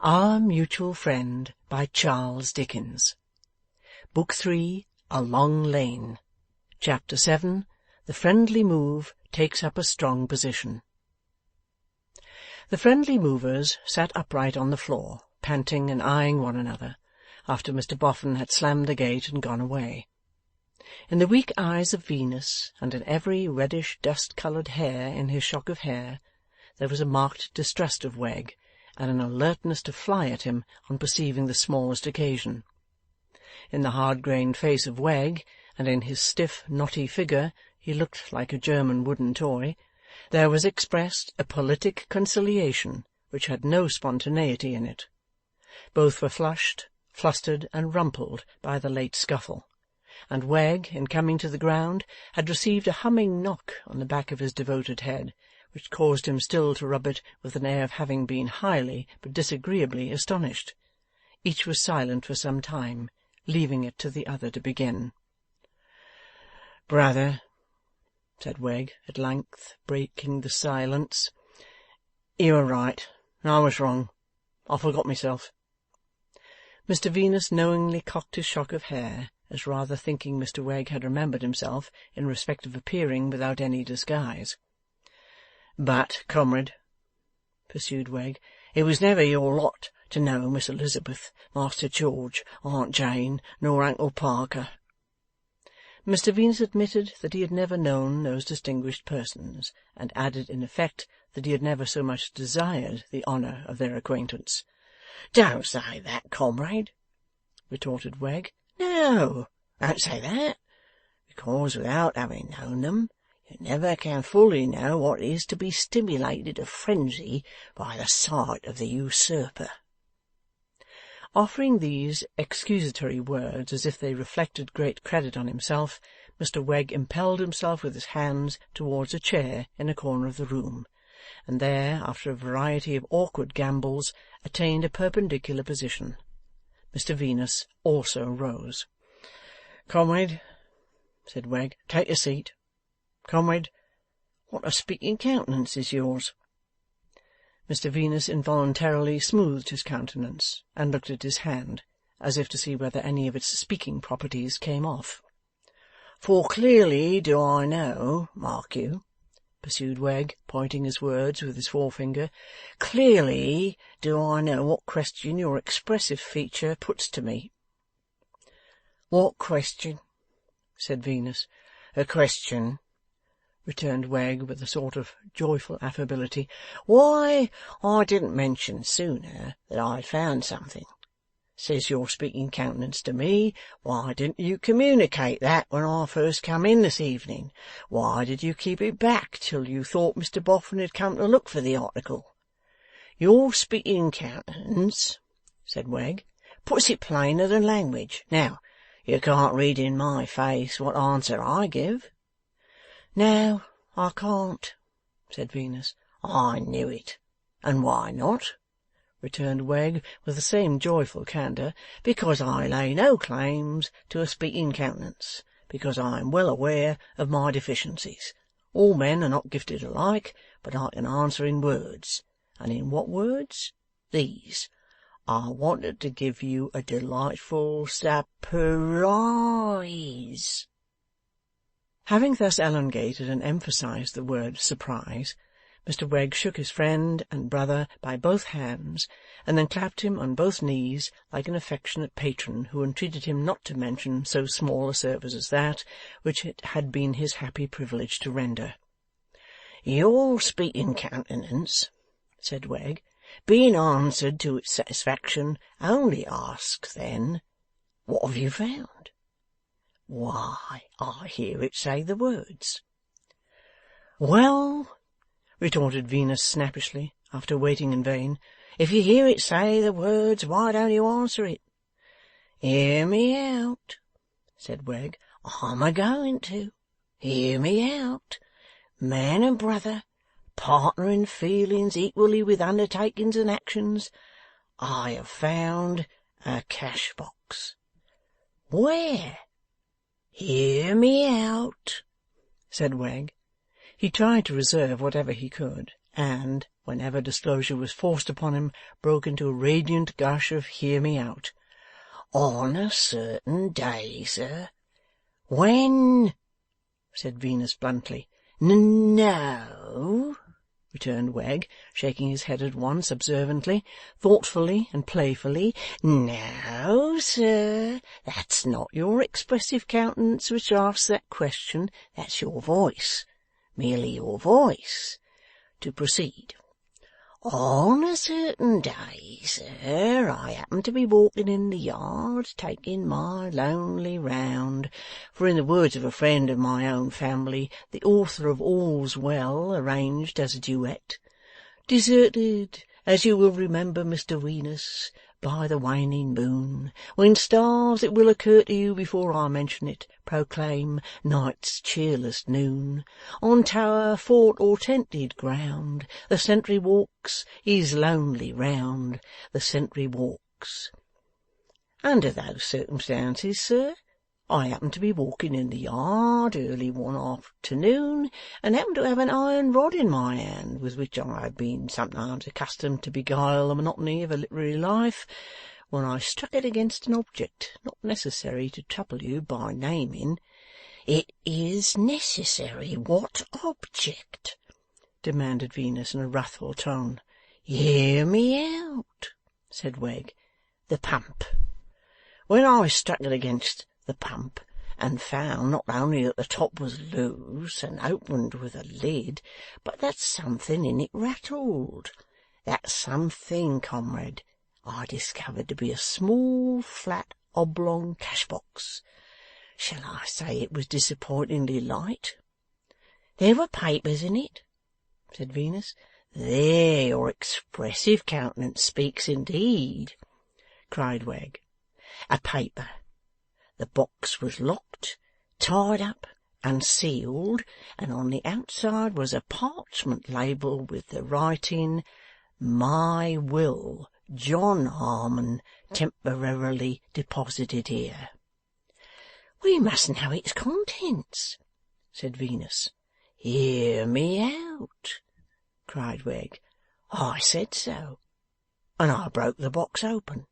Our Mutual Friend by Charles Dickens. Book 3, A Long Lane. Chapter 7, The Friendly Move takes up a strong position. The friendly movers sat upright on the floor, panting and eyeing one another, after Mr Boffin had slammed the gate and gone away. In the weak eyes of Venus, and in every reddish dust-coloured hair in his shock of hair, there was a marked distrust of Wegg, and an alertness to fly at him on perceiving the smallest occasion. In the hard-grained face of Wegg, and in his stiff, knotty figure — he looked like a German wooden toy — there was expressed a politic conciliation which had no spontaneity in it. Both were flushed, flustered, and rumpled by the late scuffle, and Wegg, in coming to the ground, had received a humming knock on the back of his devoted head, which caused him still to rub it with an air of having been highly but disagreeably astonished. Each was silent for some time, leaving it to the other to begin. "Brother," said Wegg, at length breaking the silence, "you were right, and I was wrong. I forgot myself." Mr Venus knowingly cocked his shock of hair, as rather thinking Mr Wegg had remembered himself in respect of appearing without any disguise. "But, comrade," pursued Wegg, "it was never your lot to know Miss Elizabeth, Master George, Aunt Jane, nor Uncle Parker." Mr Venus admitted that he had never known those distinguished persons, and added in effect that he had never so much desired the honour of their acquaintance. "Don't say that, comrade," retorted Wegg. "No, don't say that, because without having known them, you never can fully know what it is to be stimulated to frenzy by the sight of the usurper." Offering these excusatory words as if they reflected great credit on himself, Mr Wegg impelled himself with his hands towards a chair in a corner of the room, and there, after a variety of awkward gambols, attained a perpendicular position. Mr Venus also rose. "Comrade," said Wegg, "take a seat. Comrade, what a speaking countenance is yours!" Mr Venus involuntarily smoothed his countenance, and looked at his hand, as if to see whether any of its speaking properties came off. "For clearly do I know, mark you," pursued Wegg, pointing his words with his forefinger, "clearly do I know what question your expressive feature puts to me." "What question?" said Venus. "A question," returned Wegg with a sort of joyful affability. "Why I didn't mention sooner that I had found something. Says your speaking countenance to me, why didn't you communicate that when I first come in this evening? Why did you keep it back till you thought Mr Boffin had come to look for the article? Your speaking countenance," said Wegg, "puts it plainer than language. Now, you can't read in my face what answer I give." "No, I can't," said Venus. "I knew it. And why not?" returned Wegg with the same joyful candour. "Because I lay no claims to a speaking countenance. Because I am well aware of my deficiencies. All men are not gifted alike, but I can answer in words. And in what words? These. I wanted to give you a delightful surprise." Having thus elongated and emphasized the word surprise, Mr Wegg shook his friend and brother by both hands, and then clapped him on both knees like an affectionate patron who entreated him not to mention so small a service as that which it had been his happy privilege to render. "Your speaking countenance," said Wegg, "being answered to its satisfaction, only asks then, what have you found? Why, I hear it say the words." "Well," retorted Venus snappishly, after waiting in vain, "if you hear it say the words, why don't you answer it?" "Hear me out," said Wegg. "I'm a-going to. Hear me out. Man and brother, partner in feelings equally with undertakings and actions, I have found a cash-box." "Where?" "Hear me out," said Wegg. He tried to reserve whatever he could, and, whenever disclosure was forced upon him, broke into a radiant gush of hear me out. "On a certain day, sir." "When?" said Venus bluntly. "No," returned Wegg, shaking his head at once observantly, thoughtfully, and playfully. "No, sir, that's not your expressive countenance which asks that question. That's your voice. Merely your voice. To proceed. On a certain day, sir, I happened to be walking in the yard, taking my lonely round, for in the words of a friend of my own family, the author of All's Well, arranged as a duet, deserted, as you will remember, Mr Venus, by the waning moon, when stars, it will occur to you before I mention it, proclaim night's cheerless noon. On tower, fort, or tented ground, the sentry walks his lonely round, the sentry walks. Under those circumstances, sir, I happened to be walking in the yard early one afternoon, and happened to have an iron rod in my hand, with which I have been sometimes accustomed to beguile the monotony of a literary life, when I struck it against an object not necessary to trouble you by naming." "It is necessary. What object?" demanded Venus in a wrathful tone. "Hear me out," said Wegg. "The pump. When I struck it against the pump, and found not only that the top was loose and opened with a lid, but that something in it rattled. That something, comrade, I discovered to be a small, flat, oblong cash-box. Shall I say it was disappointingly light?" "There were papers in it," said Venus. "There your expressive countenance speaks indeed," cried Wegg. "A paper. The box was locked, tied up, and sealed, and on the outside was a parchment label with the writing, 'My will, John Harmon, temporarily deposited here.'" "We must know its contents," said Venus. "Hear me out," cried Wegg. "I said so, and I broke the box open."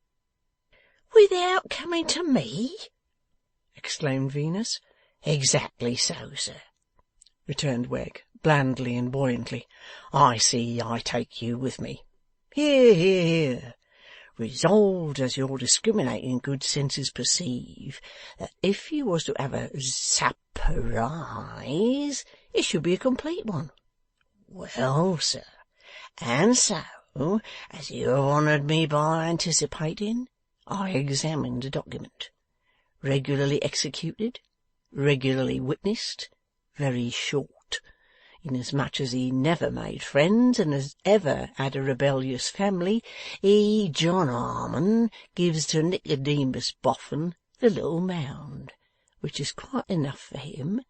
"Without coming to me?" exclaimed Venus. "Exactly so, sir," returned Wegg, blandly and buoyantly. "I see I take you with me. Here, here, here! Resolved, as your discriminating good senses perceive, that if you was to have a surprise, it should be a complete one. Well, sir, and so, as you have honoured me by anticipating, I examined the document. Regularly executed, regularly witnessed, very short. Inasmuch as he never made friends and has ever had a rebellious family, he, John Harmon, gives to Nicodemus Boffin the little mound, which is quite enough for him,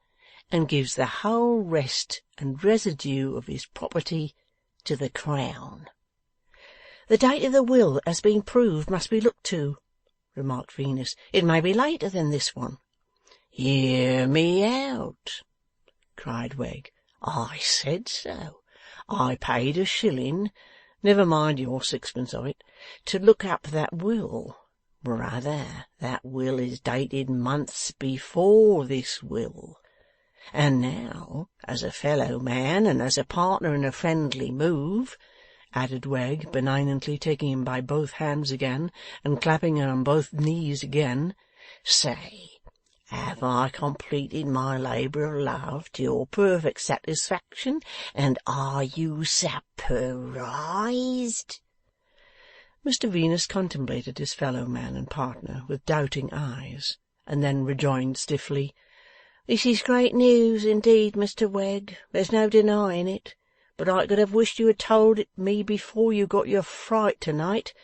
and gives the whole rest and residue of his property to the Crown." "The date of the will that has been proved must be looked to," remarked Venus. "It may be later than this one." "Hear me out," cried Wegg. "I said so. I paid a shilling, never mind your sixpence of it, to look up that will. Brother, that will is dated months before this will. And now, as a fellow man, and as a partner in a friendly move," added Wegg, benignantly taking him by both hands again, and clapping him on both knees again, "say, have I completed my labour of love to your perfect satisfaction, and are you surprised?" Mr Venus contemplated his fellow man and partner with doubting eyes, and then rejoined stiffly, "This is great news indeed, Mr Wegg. There's no denying it. But I could have wished you had told it me before you got your fright to-night,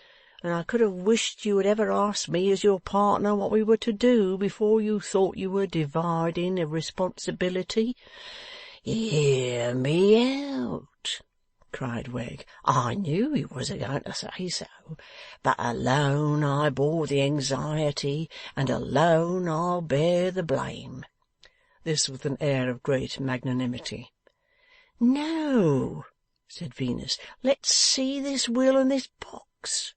and I could have wished you had ever asked me as your partner what we were to do before you thought you were dividing a responsibility." "Hear me out," cried Wegg. "I knew you was a-going to say so, but alone I bore the anxiety, and alone I'll bear the blame." This with an air of great magnanimity. "No," said Venus. "Let's see this will and this box."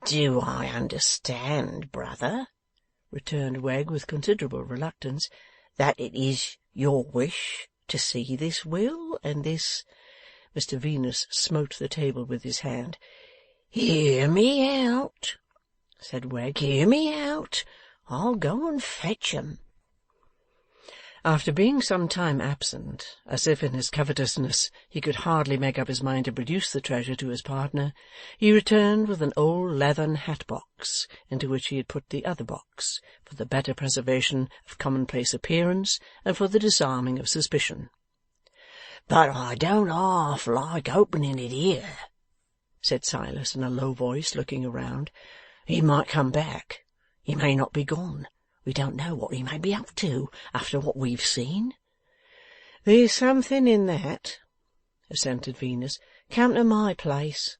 "Do I understand, brother," returned Wegg with considerable reluctance, "that it is your wish to see this will and this—" Mr Venus smote the table with his hand. "Hear me out," said Wegg. "Hear me out. I'll go and fetch 'em." After being some time absent, as if in his covetousness he could hardly make up his mind to produce the treasure to his partner, he returned with an old leathern hat-box, into which he had put the other box, for the better preservation of commonplace appearance and for the disarming of suspicion. "But I don't half like opening it here," said Silas in a low voice, looking around. "He might come back. He may not be gone. We don't know what he may be up to, after what we've seen." "There's something in that," assented Venus. "Come to my place."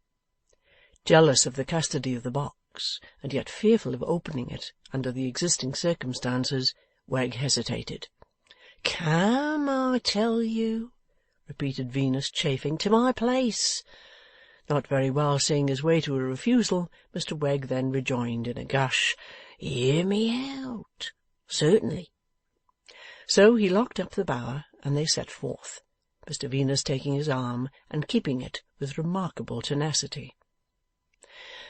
Jealous of the custody of the box, and yet fearful of opening it under the existing circumstances, Wegg hesitated. "Come, I tell you," repeated Venus, chafing. "To my place." Not very well seeing his way to a refusal, Mr Wegg then rejoined in a gush, "Hear me out. Certainly." So he locked up the bower, and they set forth, Mr Venus taking his arm and keeping it with remarkable tenacity.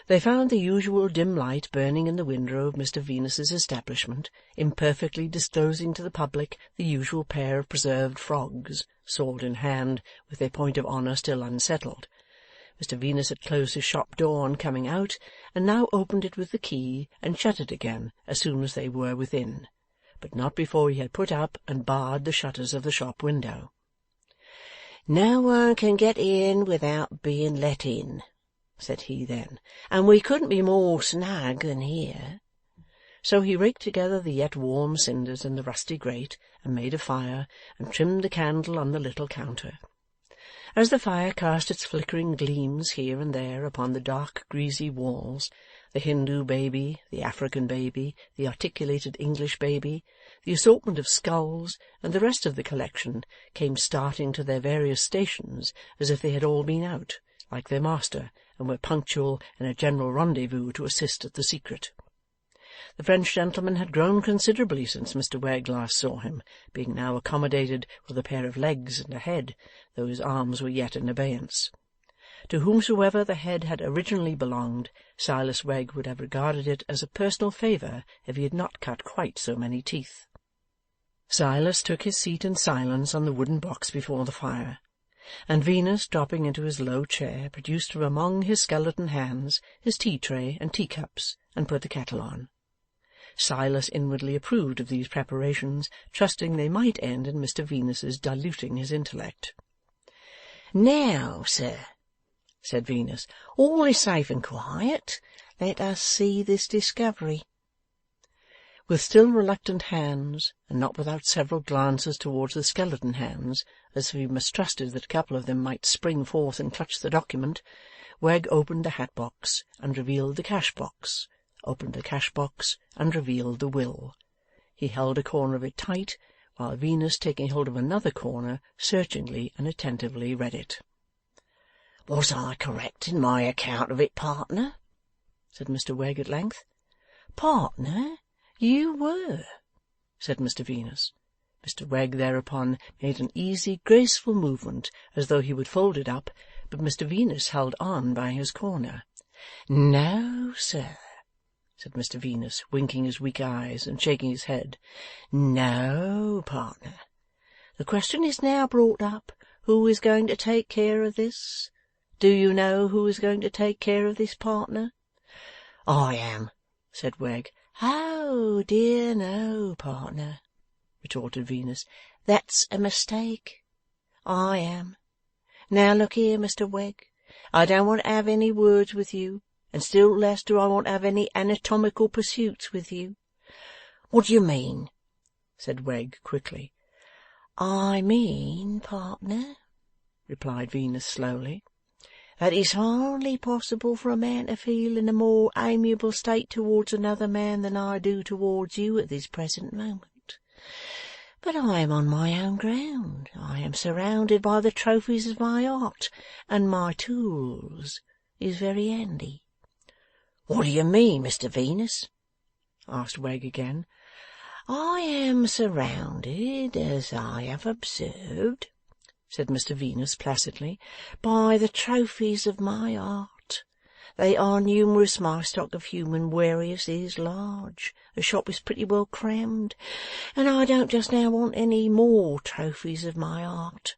They found the usual dim light burning in the window of Mr Venus's establishment, imperfectly disclosing to the public the usual pair of preserved frogs, sword in hand, with their point of honour still unsettled. Mr Venus had closed his shop door on coming out, and now opened it with the key and shut it again as soon as they were within, but not before he had put up and barred the shutters of the shop window. "No one can get in without being let in," said he then, "and we couldn't be more snug than here." So he raked together the yet warm cinders in the rusty grate, and made a fire, and trimmed the candle on the little counter. As the fire cast its flickering gleams here and there upon the dark greasy walls, the Hindoo baby, the African baby, the articulated English baby, the assortment of skulls, and the rest of the collection came starting to their various stations as if they had all been out, like their master, and were punctual in a general rendezvous to assist at the secret. The French gentleman had grown considerably since Mr Wegg last saw him, being now accommodated with a pair of legs and a head, though his arms were yet in abeyance. To whomsoever the head had originally belonged, Silas Wegg would have regarded it as a personal favour if he had not cut quite so many teeth. Silas took his seat in silence on the wooden box before the fire, and Venus, dropping into his low chair, produced from among his skeleton hands his tea-tray and teacups, and put the kettle on. Silas inwardly approved of these preparations, trusting they might end in Mr Venus's diluting his intellect. "Now, sir," said Venus, "all is safe and quiet. Let us see this discovery." With still reluctant hands, and not without several glances towards the skeleton hands, as if he mistrusted that a couple of them might spring forth and clutch the document, Wegg opened the hat-box and revealed the cash-box, opened the cash-box and revealed the will. He held a corner of it tight, while Venus, taking hold of another corner, searchingly and attentively read it. "Was I correct in my account of it, partner?" said Mr Wegg at length. "Partner, you were," said Mr Venus. Mr Wegg thereupon made an easy, graceful movement, as though he would fold it up, but Mr Venus held on by his corner. "No, sir," said Mr Venus, winking his weak eyes and shaking his head. "No, partner. The question is now brought up, who is going to take care of this? Do you know who is going to take care of this, partner?" "I am," said Wegg. "Oh dear no, partner," retorted Venus. "That's a mistake. I am. Now look here, Mr Wegg, I don't want to have any words with you, and still less do I want to have any anatomical pursuits with you." "What do you mean?" said Wegg quickly. "I mean, partner," replied Venus slowly, "that it's hardly possible for a man to feel in a more amiable state towards another man than I do towards you at this present moment. But I am on my own ground. I am surrounded by the trophies of my art, and my tools is very handy.' 'What do you mean, Mr Venus?' asked Wegg again. 'I am surrounded, as I have observed,' said Mr Venus placidly, 'by the trophies of my art. They are numerous. My stock of human wares is large. The shop is pretty well crammed, and I don't just now want any more trophies of my art.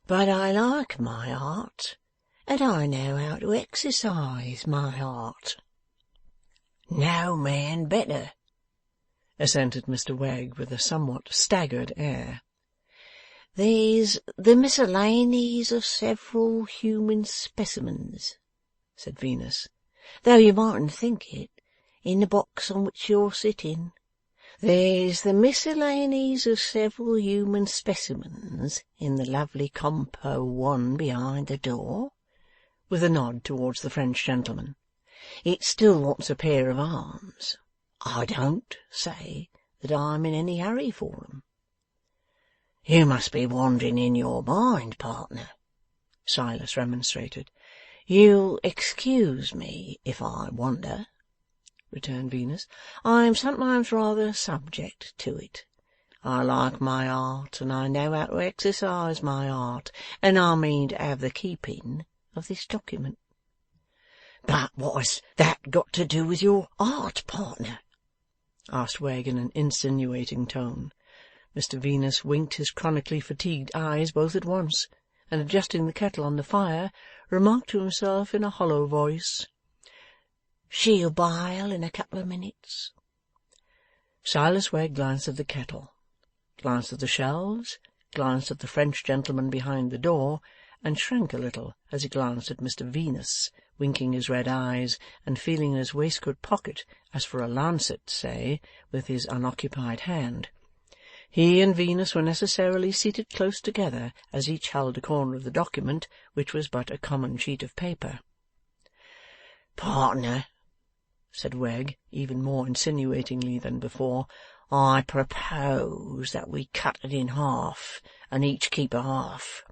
But I like my art, and I know how to exercise my art.' 'No man better,' assented Mr Wegg, with a somewhat staggered air. 'There's the miscellanies of several human specimens,' said Venus, 'though you mightn't think it, in the box on which you're sitting. There's the miscellanies of several human specimens in the lovely compo one behind the door,' with a nod towards the French gentleman. 'It still wants a pair of arms. I don't say that I'm in any hurry for 'em.' 'You must be wandering in your mind, partner,' Silas remonstrated. 'You'll excuse me if I wander,' returned Venus. 'I am sometimes rather subject to it. I like my art, and I know how to exercise my art, and I mean to have the keeping of this document.' 'But what has that got to do with your art, partner?' asked Wegg in an insinuating tone. Mr Venus winked his chronically fatigued eyes both at once, and adjusting the kettle on the fire, remarked to himself in a hollow voice, 'She'll bile in a couple of minutes.' Silas Wegg glanced at the kettle, glanced at the shelves, glanced at the French gentleman behind the door, and shrank a little as he glanced at Mr Venus, winking his red eyes, and feeling in his waistcoat pocket, as for a lancet, say, with his unoccupied hand. He and Venus were necessarily seated close together, as each held a corner of the document, which was but a common sheet of paper. 'Partner,' said Wegg, even more insinuatingly than before, 'I propose that we cut it in half, and each keep a half.'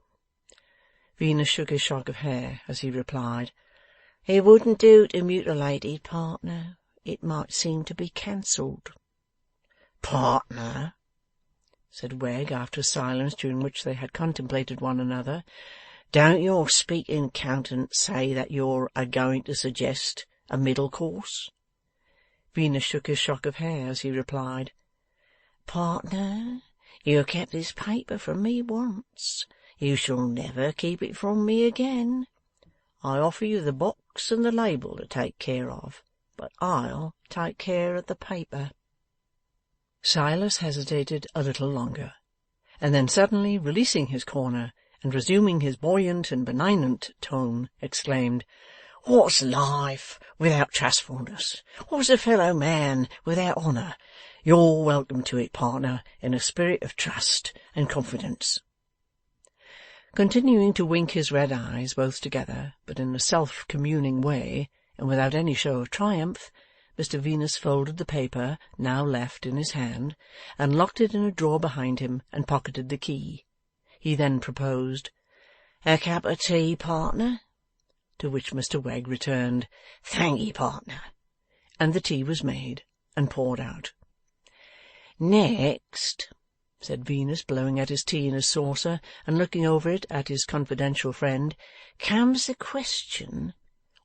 Venus shook his shock of hair as he replied, 'It wouldn't do to mutilate it, partner. It might seem to be cancelled.' 'Partner,' said Wegg, after a silence during which they had contemplated one another, 'don't your speaking countenance say that you're a-going to suggest a middle course?' Venus shook his shock of hair as he replied, 'Partner, you have kept this paper from me once. You shall never keep it from me again. I offer you the box and the label to take care of, but I'll take care of the paper.' Silas hesitated a little longer, and then suddenly releasing his corner, and resuming his buoyant and benignant tone, exclaimed, 'What's life without trustfulness? What's a fellow man without honour? You're welcome to it, partner, in a spirit of trust and confidence.' Continuing to wink his red eyes both together, but in a self-communing way, and without any show of triumph, Mr Venus folded the paper, now left in his hand, and locked it in a drawer behind him, and pocketed the key. He then proposed, 'A cup of tea, partner?' To which Mr Wegg returned, 'Thank'ee, partner,' and the tea was made, and poured out. 'Next,' said Venus, blowing at his tea in his saucer, and looking over it at his confidential friend, 'comes the question,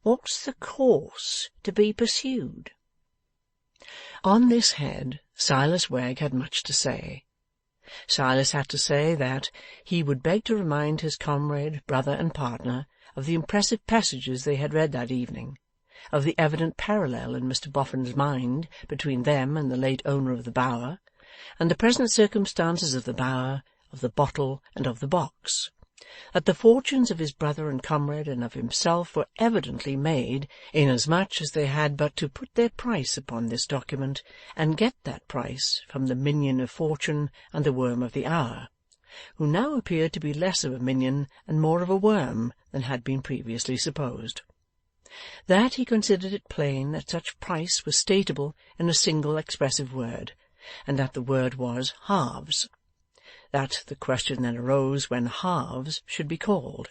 what's the course to be pursued?' On this head Silas Wegg had much to say. Silas had to say that he would beg to remind his comrade, brother, and partner of the impressive passages they had read that evening, of the evident parallel in Mr Boffin's mind between them and the late owner of the Bower, and the present circumstances of the Bower, of the bottle, and of the box. That the fortunes of his brother and comrade and of himself were evidently made, inasmuch as they had but to put their price upon this document, and get that price from the minion of fortune and the worm of the hour, who now appeared to be less of a minion and more of a worm than had been previously supposed. That he considered it plain that such price was stateable in a single expressive word, and that the word was halves. That the question then arose when halves should be called.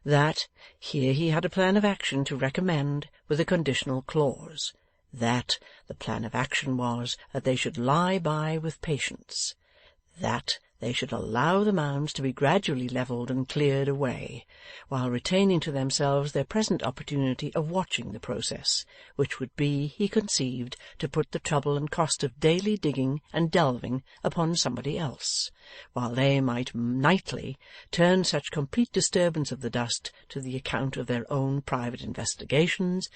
That here he had a plan of action to recommend with a conditional clause. That the plan of action was that they should lie by with patience. That they should allow the mounds to be gradually levelled and cleared away, while retaining to themselves their present opportunity of watching the process, which would be, he conceived, to put the trouble and cost of daily digging and delving upon somebody else, while they might nightly turn such complete disturbance of the dust to the account of their own private investigations,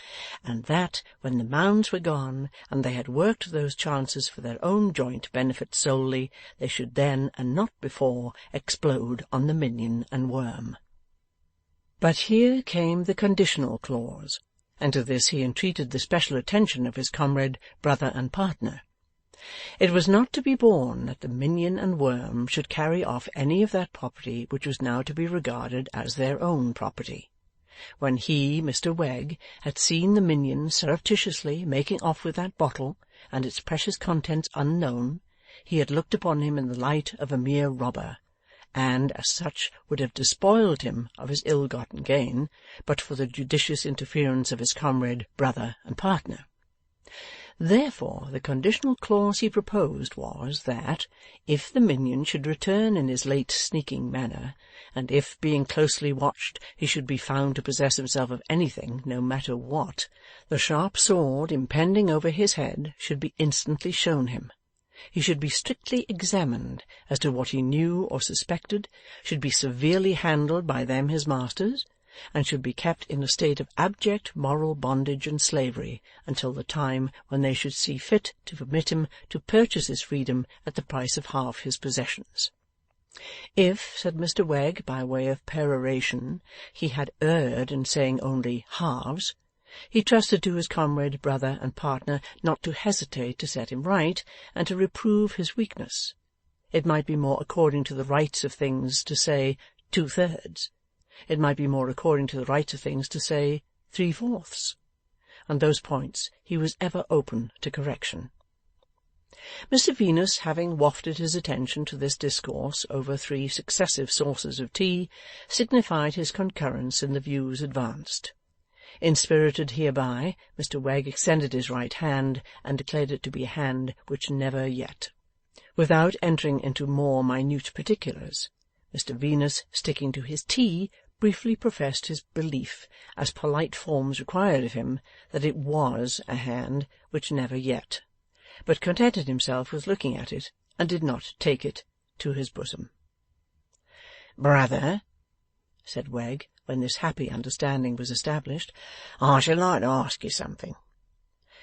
and that, when the mounds were gone, and they had worked those chances for their own joint benefit solely, they should then, and not before, explode on the minion and worm. But here came the conditional clause, and to this he entreated the special attention of his comrade, brother, and partner. It was not to be borne that the minion and worm should carry off any of that property which was now to be regarded as their own property. When he, Mr Wegg, had seen the minion surreptitiously making off with that bottle, and its precious contents unknown, he had looked upon him in the light of a mere robber, and as such would have despoiled him of his ill-gotten gain, but for the judicious interference of his comrade, brother, and partner. Therefore the conditional clause he proposed was, that, if the minion should return in his late sneaking manner, and if, being closely watched, he should be found to possess himself of anything, no matter what, the sharp sword impending over his head should be instantly shown him. He should be strictly examined as to what he knew or suspected, should be severely handled by them his masters, and should be kept in a state of abject moral bondage and slavery until the time when they should see fit to permit him to purchase his freedom at the price of half his possessions. If, said Mr Wegg, by way of peroration, he had erred in saying only halves, he trusted to his comrade, brother, and partner not to hesitate to set him right, and to reprove his weakness. It might be more according to the rights of things to say 2/3. It might be more according to the rights of things to say 3/4. On those points he was ever open to correction. Mr Venus, having wafted his attention to this discourse over 3 successive saucers of tea, signified his concurrence in the views advanced. Inspirited hereby, Mr Wegg extended his right hand, and declared it to be a hand which never yet. Without entering into more minute particulars, Mr Venus, sticking to his tea, briefly professed his belief, as polite forms required of him, that it was a hand which never yet, but contented himself with looking at it, and did not take it to his bosom. "Brother," said Wegg, when this happy understanding was established, "I should like to ask you something.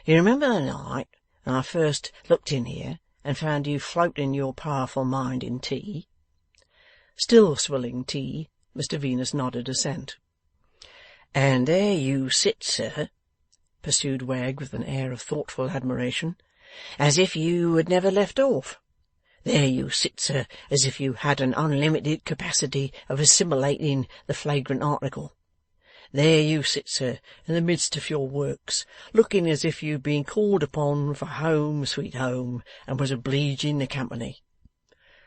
You remember the night when I first looked in here, and found you floating your powerful mind in tea?" Still swilling tea, Mr Venus nodded assent. "And there you sit, sir," pursued Wegg with an air of thoughtful admiration, "as if you had never left off. There you sit, sir, as if you had an unlimited capacity of assimilating the flagrant article. There you sit, sir, in the midst of your works, looking as if you'd been called upon for home, sweet home, and was obleeging the company.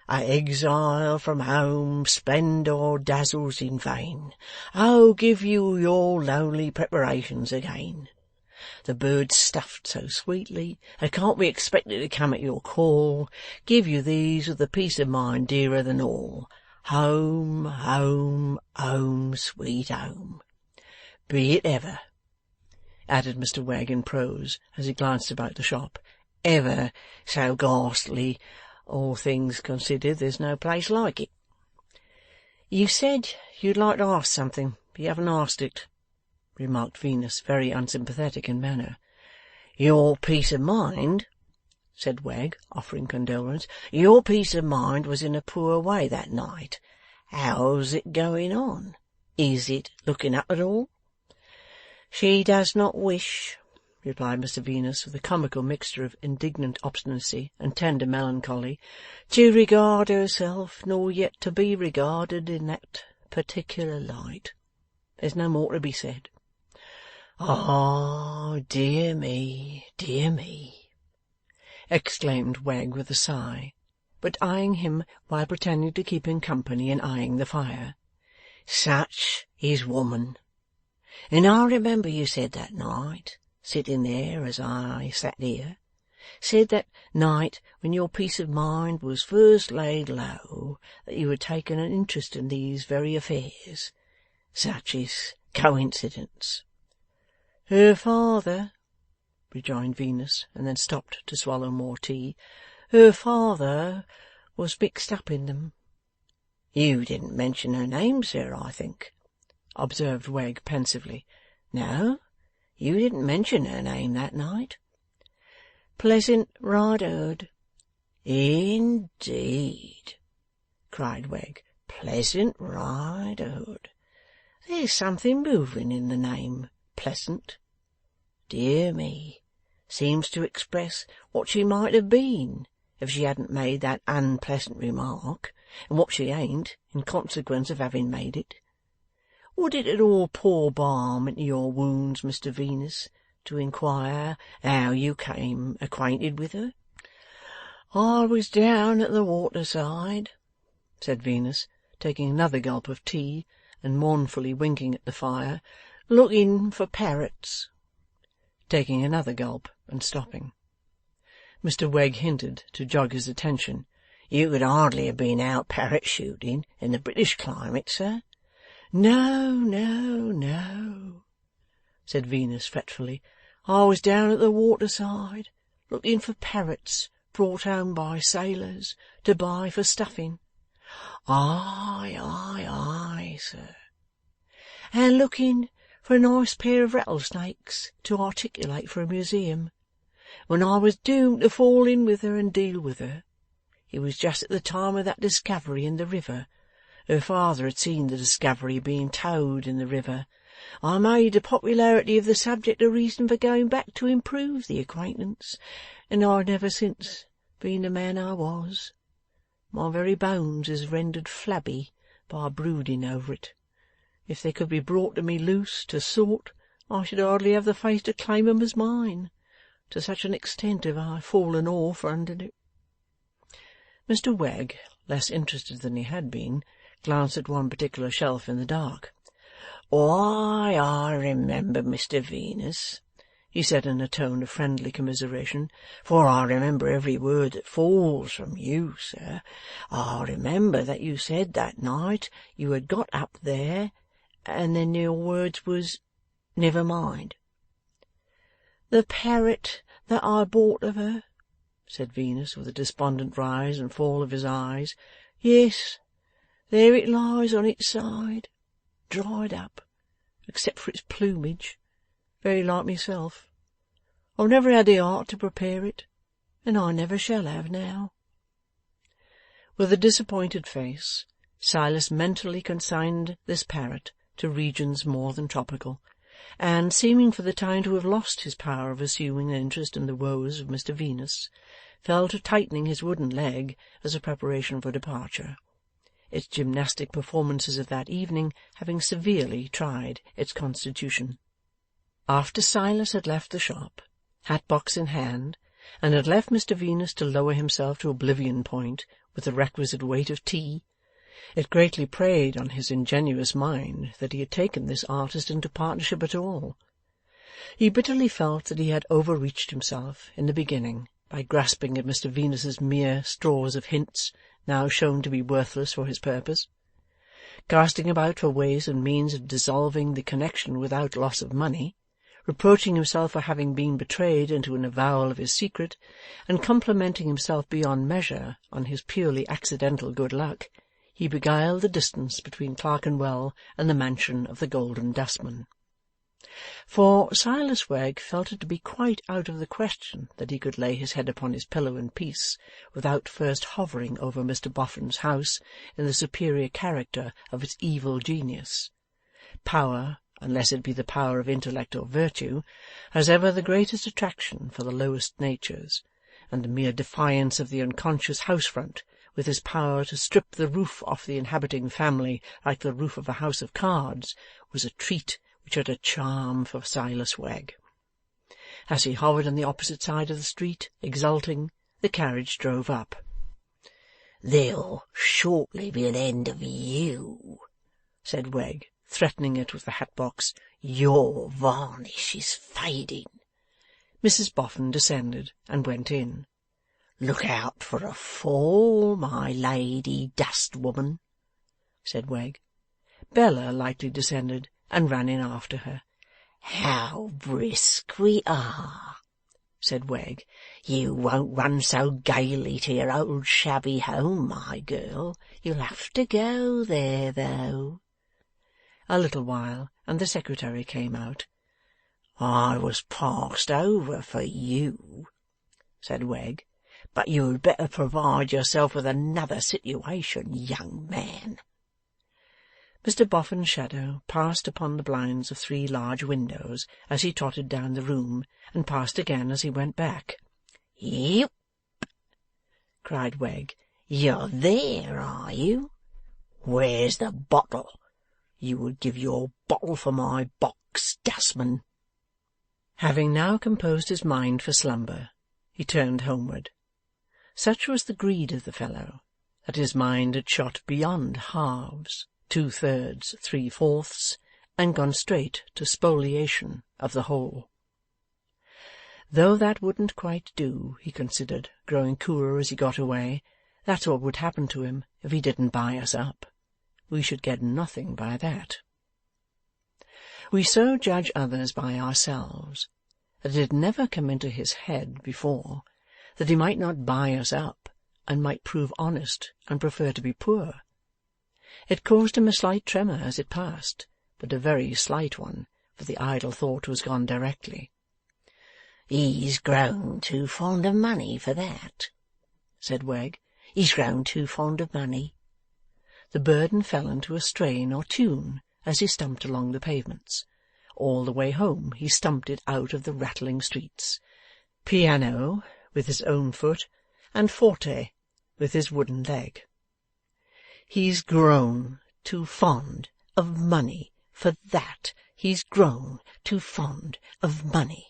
A exile from home, splendour dazzles in vain. Oh, give you your lonely preparations again. The birds stuffed so sweetly, they can't be expected to come at your call. Give you these with a peace of mind dearer than all. Home, home, home, sweet home. Be it ever," added Mr Wegg in prose, as he glanced about the shop, "ever so ghastly, all things considered, there's no place like it." "You said you'd like to ask something, but you haven't asked it," remarked Venus, very unsympathetic in manner. "Your peace of mind," said Wegg, offering condolence, "your peace of mind was in a poor way that night. How's it going on? Is it looking up at all?" "She does not wish," replied Mr Venus, with a comical mixture of indignant obstinacy and tender melancholy, "to regard herself, nor yet to be regarded in that particular light. There's no more to be said." "Ah, dear me, exclaimed Wegg with a sigh, but eyeing him while pretending to keep him company and eyeing the fire. "Such is woman. And I remember you said that night, sitting there as I sat here, said that night when your peace of mind was first laid low, that you had taken an interest in these very affairs. Such is coincidence." "Her father," rejoined Venus, and then stopped to swallow more tea. "Her father was mixed up in them." "You didn't mention her name, sir, I think," observed Wegg pensively. "No, you didn't mention her name that night." "Pleasant Riderhood." "Indeed!" cried Wegg. "Pleasant Riderhood. There's something moving in the name Pleasant. Dear me, seems to express what she might have been if she hadn't made that unpleasant remark, and what she ain't in consequence of having made it. Would it at all pour balm into your wounds, Mr Venus, to inquire how you came acquainted with her?" "I was down at the waterside," said Venus, taking another gulp of tea, and mournfully winking at the fire, "looking for parrots." Taking another gulp, and stopping. Mr Wegg hinted, to jog his attention, "You could hardly have been out parrot shooting in the British climate, sir?" "No, no, no," said Venus fretfully. "I was down at the waterside, looking for parrots brought home by sailors to buy for stuffing." "Aye, aye, aye, sir." "And looking for a nice pair of rattlesnakes to articulate for a museum, when I was doomed to fall in with her and deal with her. It was just at the time of that discovery in the river. Her father had seen the discovery being towed in the river. I made the popularity of the subject a reason for going back to improve the acquaintance, and I have never since been the man I was. My very bones is rendered flabby by brooding over it. If they could be brought to me loose, to sort, I should hardly have the face to claim 'em as mine. To such an extent have I fallen off under it." Mr Wegg, less interested than he had been, glanced at one particular shelf in the dark. "Why, I remember, Mr Venus," he said in a tone of friendly commiseration, "for I remember every word that falls from you, sir. I remember that you said that night you had got up there, and then your words was, 'Never mind.'" "The parrot that I bought of her," said Venus, with a despondent rise and fall of his eyes. "Yes, there it lies on its side, dried up, except for its plumage, very like myself. I've never had the heart to prepare it, and I never shall have now." With a disappointed face, Silas mentally consigned this parrot to regions more than tropical, and, seeming for the time to have lost his power of assuming an interest in the woes of Mr Venus, fell to tightening his wooden leg as a preparation for departure, its gymnastic performances of that evening having severely tried its constitution. After Silas had left the shop, hat-box in hand, and had left Mr Venus to lower himself to oblivion point with the requisite weight of tea, it greatly preyed on his ingenuous mind that he had taken this artist into partnership at all. He bitterly felt that he had overreached himself in the beginning by grasping at Mr Venus's mere straws of hints, now shown to be worthless for his purpose. Casting about for ways and means of dissolving the connection without loss of money, reproaching himself for having been betrayed into an avowal of his secret, and complimenting himself beyond measure on his purely accidental good luck, he beguiled the distance between Clerkenwell and the mansion of the Golden Dustman. For Silas Wegg felt it to be quite out of the question that he could lay his head upon his pillow in peace, without first hovering over Mr Boffin's house in the superior character of its evil genius. Power, unless it be the power of intellect or virtue, has ever the greatest attraction for the lowest natures, and the mere defiance of the unconscious house-front, with his power to strip the roof off the inhabiting family like the roof of a house of cards, was a treat which had a charm for Silas Wegg. As he hovered on the opposite side of the street, exulting, the carriage drove up. there'll shortly be an end of you,' said Wegg, threatening it with the hat-box. 'Your varnish is fading.' Mrs Boffin descended and went in. 'Look out for a fall, my lady dustwoman,' said Wegg. Bella lightly descended and ran in after her. 'How brisk we are!' said Wegg. 'You won't run so gaily to your old shabby home, my girl. You'll have to go there, though.' A little while, and the secretary came out. 'I was passed over for you,' said Wegg, 'but you had better provide yourself with another situation, young man.' Mr Boffin's shadow passed upon the blinds of 3 large windows as he trotted down the room, and passed again as he went back. 'Yep!' cried Wegg. 'You're there, are you? Where's the bottle? You would give your bottle for my box, dustman.' Having now composed his mind for slumber, he turned homeward. Such was the greed of the fellow, that his mind had shot beyond halves, 2/3, 3/4, and gone straight to spoliation of the whole. Though that wouldn't quite do, he considered, growing cooler as he got away. That's what would happen to him if he didn't buy us up. We should get nothing by that. We so judge others by ourselves, that it had never come into his head before that he might not buy us up, and might prove honest and prefer to be poor. It caused him a slight tremor as it passed, but a very slight one, for the idle thought was gone directly. 'He's grown too fond of money for that,' said Wegg. 'He's grown too fond of money.' The burden fell into a strain or tune as he stumped along the pavements. All the way home he stumped it out of the rattling streets. Piano, with his own foot, and forte, with his wooden leg. He's grown too fond of money for that. He's grown too fond of money.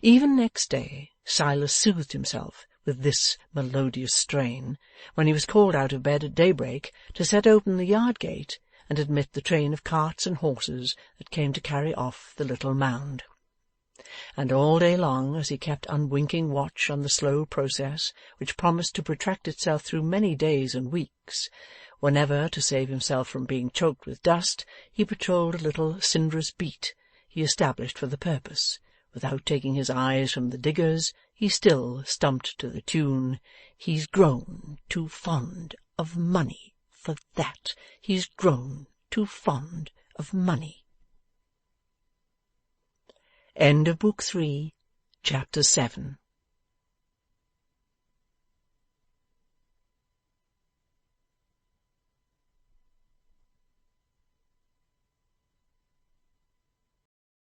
Even next day Silas soothed himself with this melodious strain, when he was called out of bed at daybreak to set open the yard gate and admit the train of carts and horses that came to carry off the little mound. And all day long, as he kept unwinking watch on the slow process which promised to protract itself through many days and weeks, whenever, to save himself from being choked with dust, he patrolled a little cinderous beat he established for the purpose, without taking his eyes from the diggers, he still stumped to the tune, "He's grown too fond of money for that. He's grown too fond of money." End of Book 3, Chapter 7.